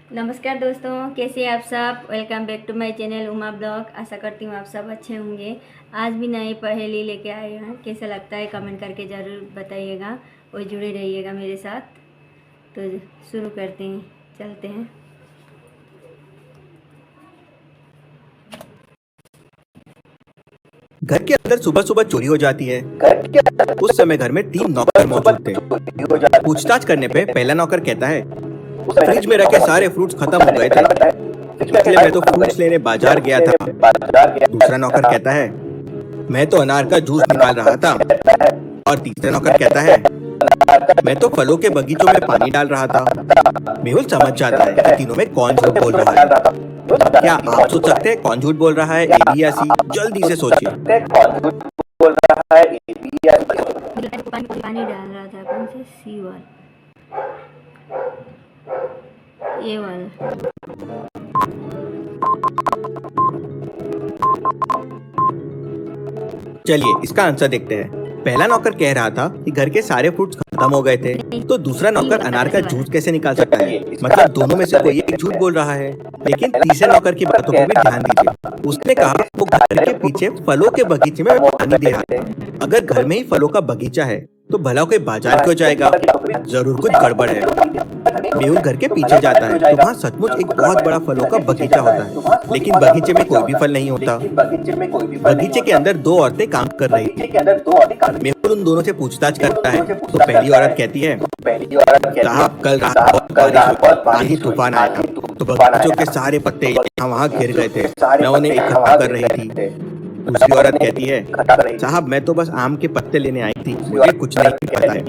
नमस्कार दोस्तों, कैसे हैं आप सब। Welcome back to my channel Uma blog. आशा करती हूँ आप सब अच्छे होंगे। आज भी नई पहेली लेके आए हैं। कैसा लगता है कमेंट करके ज़रूर बताइएगा और जुड़े रहिएगा मेरे साथ। तो शुरू करते हैं, चलते हैं। घर के अंदर सुबह सुबह चोरी हो जाती है। उस समय घर में 3 नौकर मौजूद थे। पूछताछ करने पे पहला नौकर कहता है, फ्रिज में रखे सारे फ्रूट्स खत्म हो गए थे, इसलिए मैं तो फ्रूट्स लेने बाजार गया था। दूसरा नौकर कहता है, मैं तो अनार का जूस निकाल रहा था। और तीसरा नौकर कहता है, मैं तो फलों के बगीचों में पानी डाल रहा था। मेहुल समझ जाता है कि तीनों में कौन झूठ बोल रहा है। क्या आप सोच सकते हैं कौन झूठ बोल रहा है, ए बी या सी? जल्दी से सोचिए। पानी डाल रहा था, कौन से? सी वाला, ए वाला। चलिए इसका आंसर देखते हैं। पहला नौकर कह रहा था कि घर के सारे फ्रूट्स खत्म हो गए थे, तो दूसरा नौकर अनार का जूस कैसे निकाल सकता है? मतलब दोनों में से कोई एक झूठ बोल रहा है। लेकिन तीसरे नौकर की बातों पर भी ध्यान दीजिए। उसने कहा वो घर के पीछे फलों के बगीचे में पानी दे रहा है। अगर घर में ही फलों का बगीचा है तो भला कोई बाजार क्यों जाएगा? जरूर कुछ गड़बड़ है। मेहुल घर के पीछे जाता है तो वहाँ सचमुच एक बहुत बड़ा फलों का बगीचा होता है, लेकिन बगीचे में कोई भी फल नहीं होता। बगीचे के अंदर 2 औरतें काम कर रही थी। मेहुल उन दोनों से पूछताछ करता है तो पहली औरत कहती है, साहब कल रात बहुत बारिश हुई, आंधी तूफान आया तो बगीचों के सारे पत्ते यहाँ वहाँ गिर गए थे, मैं उन्हें इकट्ठा कर रही थी। दूसरी औरत कहती है, साहब मैं तो बस आम के पत्ते लेने आई थी, मुझे कुछ नहीं पता है।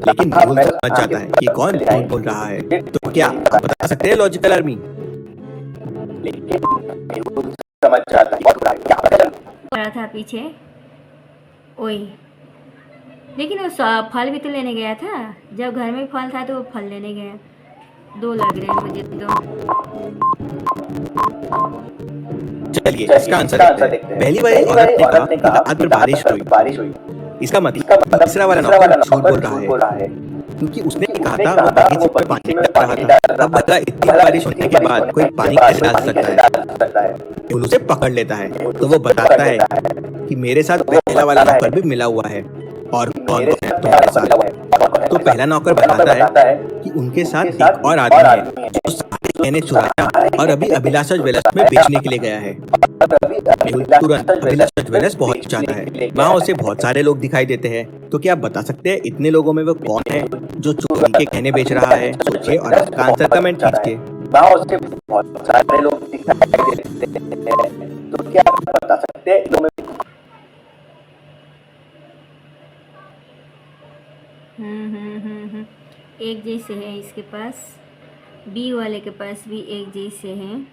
लेकिन मेहुल समझ जाता है कि कौन झूठ बोल रहा है। तो क्या आप बता सकते हैं लॉजिकल आर्मी? पड़ा था पीछे, ओए। लेकिन वो फल भी तो लेने गया था। जब घर में फल था तो वो फल लेने गया। 2 लग रहे हैं मुझे तो। चलिए इसका आंसर देखते हैं। पहली बार औरत ने कहा कि रात भर बारिश हुई। इसका मतलब तीसरा वाला नौकर झूठ बोल रहा है, क्योंकि उसने कहा था वो बगीचे में पानी डाल रहा था। अब बता, इतनी बारिश होने के बाद कोई पानी कैसे डाल सकता है? मेहुल उसे पकड़ लेता है तो वो बताता है कि मेरे साथ पहला वाला नौकर भी मिला हुआ है। और कौन है तुम्हारे साथ? तो पहला नौकर बताता है कि उनके साथ एक और आदमी है जो सारे गहने चुराया और अभी अभिलाषा ज्वेलर्स में बेचने के लिए गया है। मेहुल तुरंत अभिलाषा ज्वेलर्स पहुंच जाता है। वहाँ उसे बहुत सारे लोग दिखाई देते हैं। तो क्या आप बता सकते हैं इतने लोगों में वो कौन है जो चोरी के गहने बेच रहा है? सोचिए और इसका आंसर कमेंट कीजिए। तो क्या आप बता सकते हैं? एक जैसे है इसके पास, बी वाले के पास भी एक जैसे हैं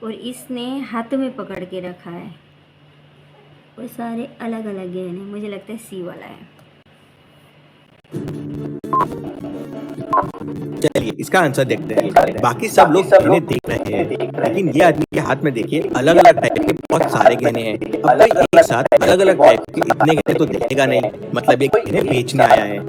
और इसने हाथों में पकड़ के रखा है और सारे अलग अलग गहने। मुझे लगता है सी वाला है। चलिए इसका आंसर देखते हैं। बाकी सब लोग गहने देख रहे हैं, लेकिन ये आदमी के हाथ में देखिए अलग अलग टाइप के बहुत सारे गहने हैं। अब कोई एक साथ अलग अलग टाइप के इतने गहने तो देखेगा नहीं, मतलब एक गहने बेचने आया है।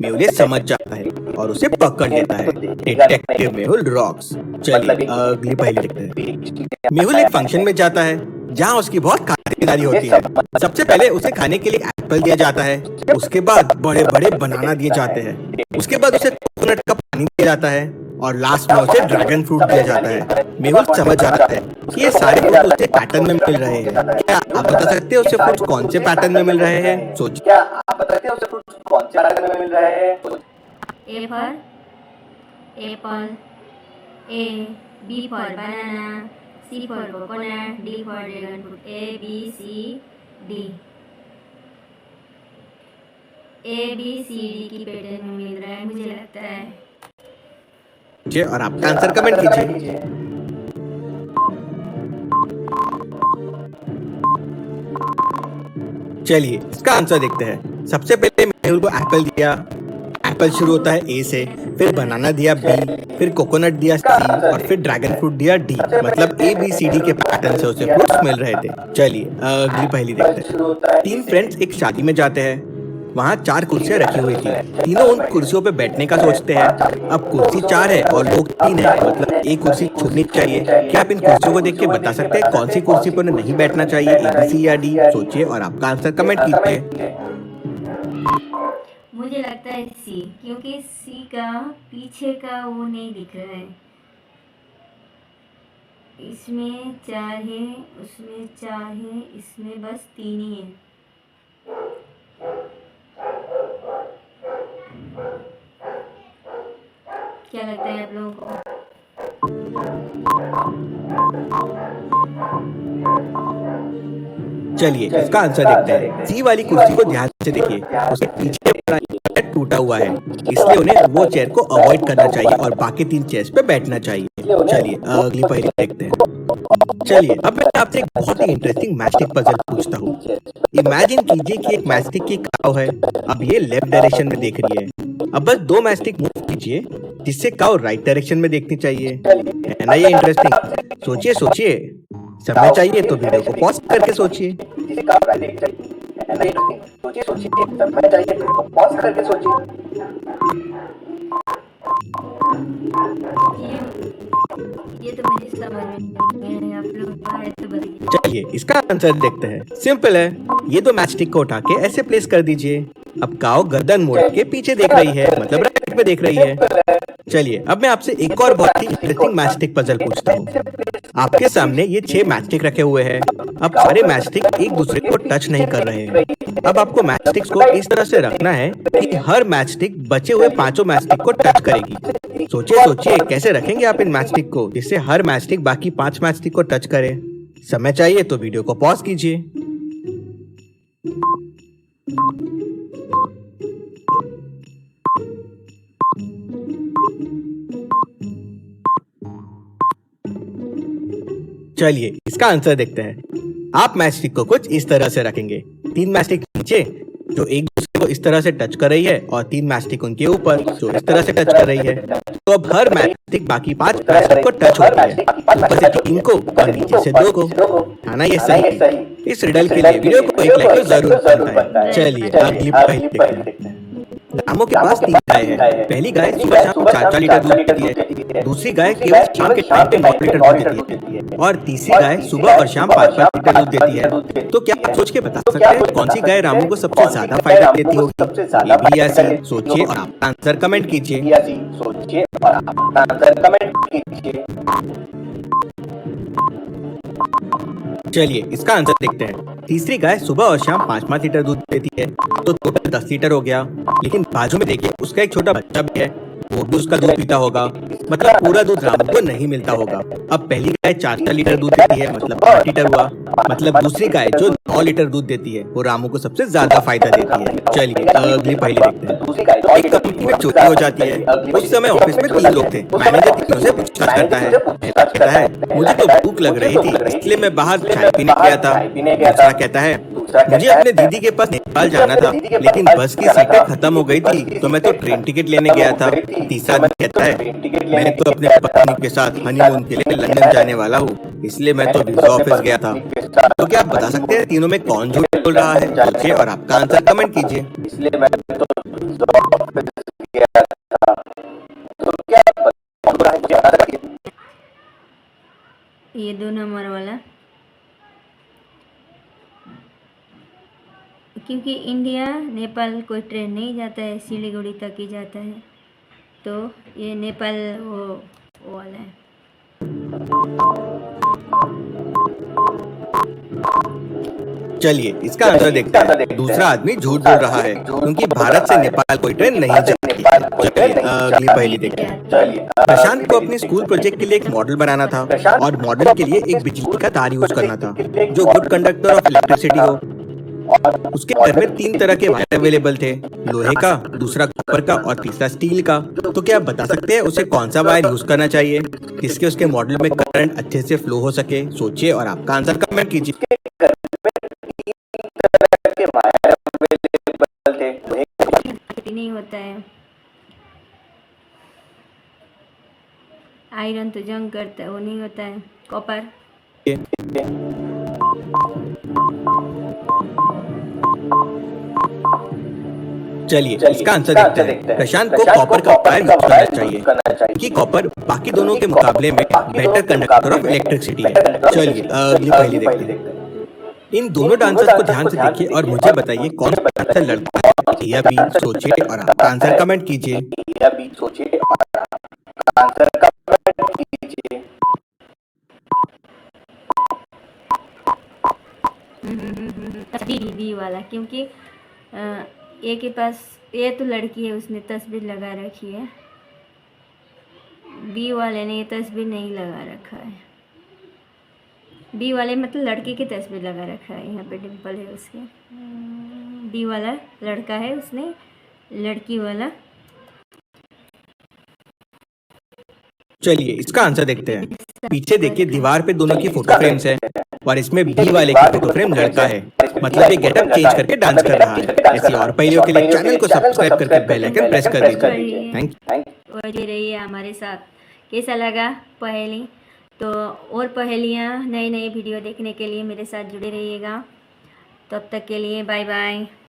मेहुल समझ जाता है और उसे पकड़ लेता है। Detective Mehul rocks. चलिए अगली पहेली देखते हैं। मेहुल एक फंक्शन में जाता है जहाँ उसकी बहुत खातिरदारी होती है। सबसे पहले उसे खाने के लिए एप्पल दिया जाता है, उसके बाद बड़े बड़े बनाना दिए जाते हैं, उसके बाद उसे कोकोनट का पानी दिया जाता है और लास्ट में उसे ड्रैगन फ्रूट दिया जाता है। मेहुल समझ जाता है कि ये सारे फ्रूट उसे पैटर्न में मिल रहे हैं। क्या आप बता सकते हैं उसे फ्रूट कौन से पैटर्न में मिल रहे हैं? सोचिए। A for apple, A B for banana, C for coconut, D for dragon fruit. A B C D, A B C D की पैटर्न में मिल रहा है मुझे लगता है। और आपका आंसर कमेंट कीजिए। चलिए इसका आंसर देखते हैं। सबसे पहले मेहुल को एप्पल दिया। एप्पल शुरू होता है ए से, फिर बनाना दिया बी, फिर कोकोनट दिया सी और फिर ड्रैगन फ्रूट दिया डी। मतलब ए बी सी डी के पैटर्न से उसे फ्रूट्स मिल रहे थे। चलिए अगली पहेली देखते हैं। 3 फ्रेंड्स एक शादी में जाते हैं। वहाँ 4 कुर्सियाँ रखी हुई थी। तीनों उन कुर्सियों पे बैठने का सोचते हैं। अब कुर्सी 4 है और लोग 3 है, मतलब एक कुर्सी छूटनी चाहिए। क्या आप इन कुर्सियों को देख के बता सकते हैं कौन सी कुर्सी पर उन्हें नहीं बैठना चाहिए, ABC या D? सोचिए और आपका आंसर कमेंट कीजिए। मुझे लगता है सी, क्योंकि सी का पीछे का वो नहीं दिख रहा है। इसमें 4 है, उसमें 4 है, इसमें बस 3 ही है। क्या लगता है आप लोगों को? चलिए इसका आंसर देखते हैं। सी वाली कुर्सी को ध्यान से देखिए, उसके पीछे वाला चेयर टूटा हुआ है, इसलिए उन्हें वो चेयर को अवॉइड करना चाहिए और बाकी 3 चेयर्स पे बैठना चाहिए। चलिए अगली पहेली देखते हैं। चलिए अब मैं आपसे एक बहुत ही इंटरेस्टिंग मैचस्टिक पजल पूछता हूँ। इमेजिन कीजिए कि एक मैचस्टिक की काव है। अब ये लेफ्ट डायरेक्शन में देख रही है। अब बस 2 मैचस्टिक मूव कीजिए जिससे काव राइट डायरेक्शन में देखनी चाहिए। है ना ये इंटरेस्टिंग? सोचिए सोचिए, समय चाहिए तो वीडियो को पॉज करके सोचिए। ये तो मुझे समझ में नहीं आया। आप लोग आए तो बताइए। चलिए इसका आंसर देखते हैं। सिंपल है, ये 2 मैचस्टिक को उठा के ऐसे प्लेस कर दीजिए। अब काव गर्दन मोड़ के पीछे देख रही है, मतलब राइट में देख रही है। चलिए अब मैं आपसे एक और बहुत ही इंटरेस्टिंग मैचस्टिक पजल पूछता हूँ। आपके सामने ये 6 मैचस्टिक रखे हुए हैं। अब सारे मैचस्टिक एक दूसरे को टच नहीं कर रहे हैं। अब आपको मैचस्टिक्स को इस तरह से रखना है कि हर मैचस्टिक बचे हुए 5 मैचस्टिक को टच करेगी। सोचिए सोचिए कैसे रखेंगे आप इन मैचस्टिक को जिससे हर मैचस्टिक बाकी 5 मैचस्टिक को टच करे। समय चाहिए तो वीडियो को पॉज कीजिए। चलिए इसका आंसर देखते हैं। आप मैचस्टिक को कुछ इस तरह से रखेंगे। 3 मैचस्टिक नीचे जो एक दूसरे को इस तरह से टच कर रही है और 3 मैचस्टिक उनके ऊपर जो इस तरह से टच कर रही है। तो अब हर मैचस्टिक बाकी 5 मैचस्टिक को टच होती है, ऊपर से 3 को और नीचे से 2 को। है ना ये सही? इस रिडल के लिए वीडियो को एक लाइक जरूर करना है। चलिए अगली पहेली देखते हैं। रामू के पास 3 गाय है। पहली गाय सुबह शाम 4-4 लीटर दूध देती है, दूसरी गाय केवल शाम के टाइम पे 9 लीटर दूध देती है और तीसरी गाय सुबह और शाम 5-5 लीटर दूध देती है। तो क्या आप सोच के बता सकते हैं कौन सी गाय रामू को सबसे ज्यादा फायदा देती होगी? ए, बी या सी? सोचिए और आपका आंसर कमेंट कीजिए। चलिए इसका आंसर देखते हैं। तीसरी गाय सुबह और शाम 5-5 लीटर दूध देती है, तो टोटल 10 लीटर हो गया। लेकिन बाजू में देखिए उसका एक छोटा बच्चा भी है, वो भी उसका दूध पीता होगा, मतलब पूरा दूध रामू को नहीं मिलता होगा। अब पहली गाय 4-4 लीटर दूध देती है, मतलब 8 लीटर हुआ। मतलब दूसरी गाय जो 9 लीटर दूध देती है वो रामू को सबसे ज्यादा फायदा देती है। चलिए अगली पहेली देखते हैं। एक कंपनी में चोरी हो जाती है। उस समय ऑफिस में 3 लोग थे। मैनेजर तीनों से पूछताछ कहता है मुझे तो भूख लग रही थी इसलिए मैं बाहर चाय पीने गया था। दूसरा कहता है मुझे अपने दीदी के पास नेपाल जाना था लेकिन बस की सीटें खत्म हो गई थी तो मैं तो ट्रेन टिकट लेने गया था। तीसरा आदमी कहता है मैं तो अपने पत्नी के साथ हनीमून के लिए लंदन जाने वाला हूँ इसलिए मैं तो वीजा ऑफिस गया था। तो क्या आप बता सकते हैं तीनों में कौन झूठ बोल रहा है? सोचिए और आपका आंसर कमेंट कीजिए। ये 2 नंबर वाला, क्योंकि इंडिया नेपाल कोई ट्रेन नहीं जाता है, सिलीगुड़ी तक ही जाता है, तो ये नेपाल वो वाला है। चलिए इसका आंसर देखते हैं। दूसरा आदमी झूठ बोल रहा है क्योंकि भारत से नेपाल कोई ट्रेन नहीं जाती। चलिए अगली पहेली देखते हैं। प्रशांत को अपने स्कूल प्रोजेक्ट के लिए एक मॉडल बनाना था और मॉडल के लिए एक बिजली का तार यूज करना था जो गुड कंडक्टर ऑफ इलेक्ट्रिसिटी हो। उसके घर में 3 तरह के वायर अवेलेबल थे, लोहे का, दूसरा कॉपर का और तीसरा स्टील का। तो क्या आप बता सकते हैं उसे कौन सा वायर यूज करना चाहिए जिसके उसके मॉडल में करंट अच्छे से फ्लो हो सके? सोचिए और आपका आंसर कमेंट कीजिए। नहीं होता है, आयरन तो जंग करता है, वो नहीं होता है। कॉपर। चलिए इसका आंसर देखते हैं। प्रशांत को कॉपर का वायर यूज करना चाहिए कि कॉपर बाकी दोनों के मुकाबले में बेटर कंडक्टर ऑफ इलेक्ट्रिसिटी है। चलिए अगली पहेली देखते हैं। इन दोनों डांसर्स को ध्यान से देखिए और मुझे बताइए कौन सा डांसर लड़का है। यह भी सोचिए और आपका आंसर कमेंट कीजिए। बी वाला, क्योंकि ए के पास, ए तो लड़की है, उसने तस्वीर लगा रखी है। बी वाले ने ये तस्वीर नहीं लगा रखा है। बी वाले मतलब लड़की की तस्वीर लगा रखा है, यहाँ पे डिम्पल है उसके। बी वाला लड़का है, उसने लड़की वाला। चलिए इसका आंसर देखते हैं। पीछे देखिए दीवार पे दोनों की फोटो फ्रेम्स है और इसमें बी वाले की फोटो फ्रेम लड़का है, मतलब ये गेटअप चेंज करके डांस कर रहा है। ऐसी और पहेलियों के लिए चैनल को सब्सक्राइब करके बेल आइकन प्रेस कर दीजिए। Thank you. और ये रही है हमारे साथ। कैसा लगा पहेली? तो और पहेलियाँ, नए नए वीडियो देखने के लिए मेरे साथ जुड़े रहिएगा। तब तक के लिए बाय बाय।